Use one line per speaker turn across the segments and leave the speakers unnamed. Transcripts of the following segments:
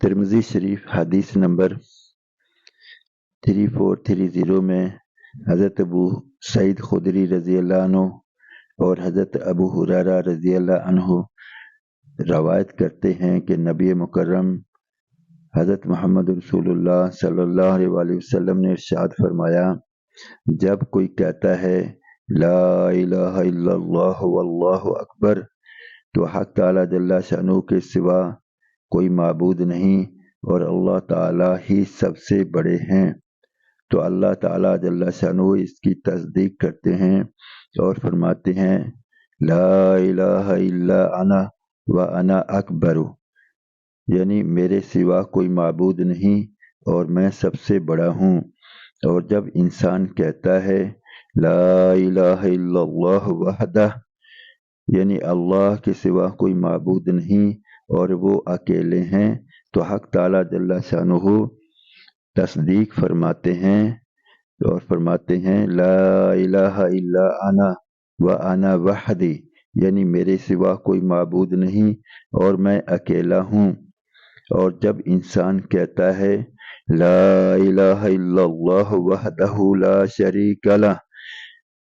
ترمذی شریف حدیث نمبر 3430 میں حضرت ابو سعید خدری رضی اللہ عنہ اور حضرت ابو ہریرہ رضی اللہ عنہ روایت کرتے ہیں کہ نبی مکرم حضرت محمد رسول اللہ صلی اللہ علیہ وآلہ وسلم نے ارشاد فرمایا، جب کوئی کہتا ہے لا الہ الا اللہ واللہ اکبر تو حق تعالی جل شانہ کے سوا کوئی معبود نہیں اور اللہ تعالی ہی سب سے بڑے ہیں، تو اللہ تعالی جل شانہ اس کی تصدیق کرتے ہیں اور فرماتے ہیں لا الہ الا انا وانا اکبر، یعنی میرے سوا کوئی معبود نہیں اور میں سب سے بڑا ہوں۔ اور جب انسان کہتا ہے لا الہ الا اللہ وحدہ، یعنی اللہ کے سوا کوئی معبود نہیں اور وہ اکیلے ہیں، تو حق تعالی جل شانہ تصدیق فرماتے ہیں اور فرماتے ہیں لا الہ الا انا وانا وحدی، یعنی میرے سوا کوئی معبود نہیں اور میں اکیلا ہوں۔ اور جب انسان کہتا ہے لا الہ الا اللہ وحدہ لا شریک لہ،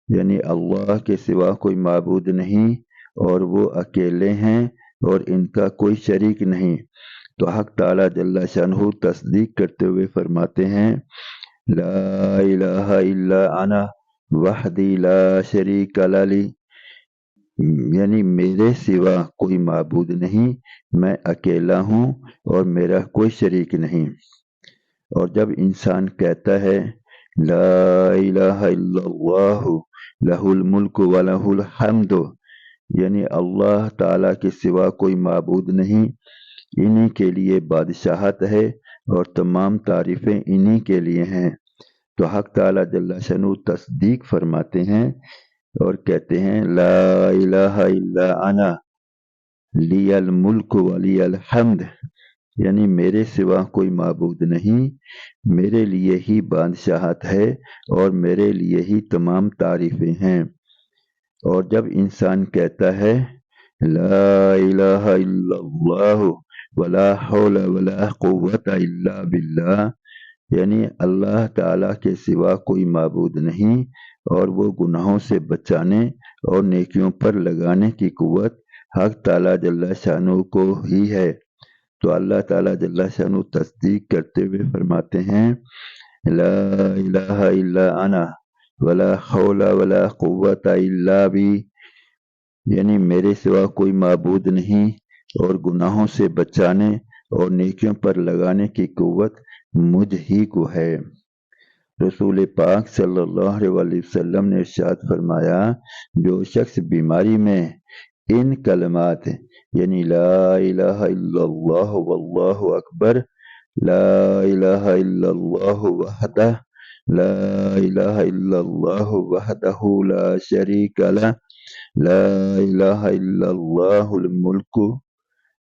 یعنی اللہ کے سوا کوئی معبود نہیں اور وہ اکیلے ہیں اور ان کا کوئی شریک نہیں، تو حق تعالی جل شانہ تصدیق کرتے ہوئے فرماتے ہیں لا الہ الا انا وحدی لا شریک لی، یعنی میرے سوا کوئی معبود نہیں، میں اکیلا ہوں اور میرا کوئی شریک نہیں۔ اور جب انسان کہتا ہے لا الہ الا اللہ لہ الملک ولہ الحمد، یعنی اللہ تعالیٰ کے سوا کوئی معبود نہیں، انہی کے لیے بادشاہت ہے اور تمام تعریفیں انہی کے لیے ہیں، تو حق تعالیٰ جل شانہ تصدیق فرماتے ہیں اور کہتے ہیں لا الہ الا انا لی الملک ولی الحمد، یعنی میرے سوا کوئی معبود نہیں، میرے لیے ہی بادشاہت ہے اور میرے لیے ہی تمام تعریفیں ہیں۔ اور جب انسان کہتا ہے لا الہ الا اللہ ولا حول ولا قوت الا باللہ، یعنی اللہ تعالیٰ کے سوا کوئی معبود نہیں اور وہ گناہوں سے بچانے اور نیکیوں پر لگانے کی قوت حق تعالیٰ جل شانہ کو ہی ہے، تو اللہ تعالیٰ جل شانہ تصدیق کرتے ہوئے فرماتے ہیں لا الہ الا انا ولا حول ولا قوت الا بی، یعنی میرے سوا کوئی معبود نہیں اور گناہوں سے بچانے اور نیکیوں پر لگانے کی قوت مجھ ہی کو ہے۔ رسول پاک صلی اللہ علیہ وسلم نے ارشاد فرمایا، جو شخص بیماری میں ان کلمات یعنی لا الہ الا اللہ واللہ اکبر، لا الہ الا اللہ وحدہ لا الہ الا اللہ وحدہ لا شریک لہ لا الہ الا اللہ الملک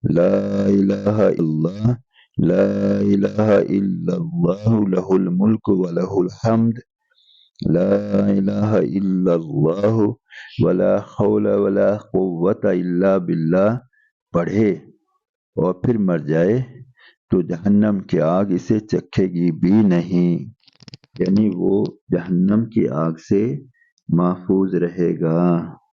لا الہ الا اللہ لا الہ الا اللہ لہ الملک ولہ الحمد لا الہ الا اللہ ولا حول ولا قوت الا باللہ پڑھے اور پھر مر جائے تو جہنم کی آگ اسے چکھے گی بھی نہیں، یعنی وہ جہنم کی آگ سے محفوظ رہے گا۔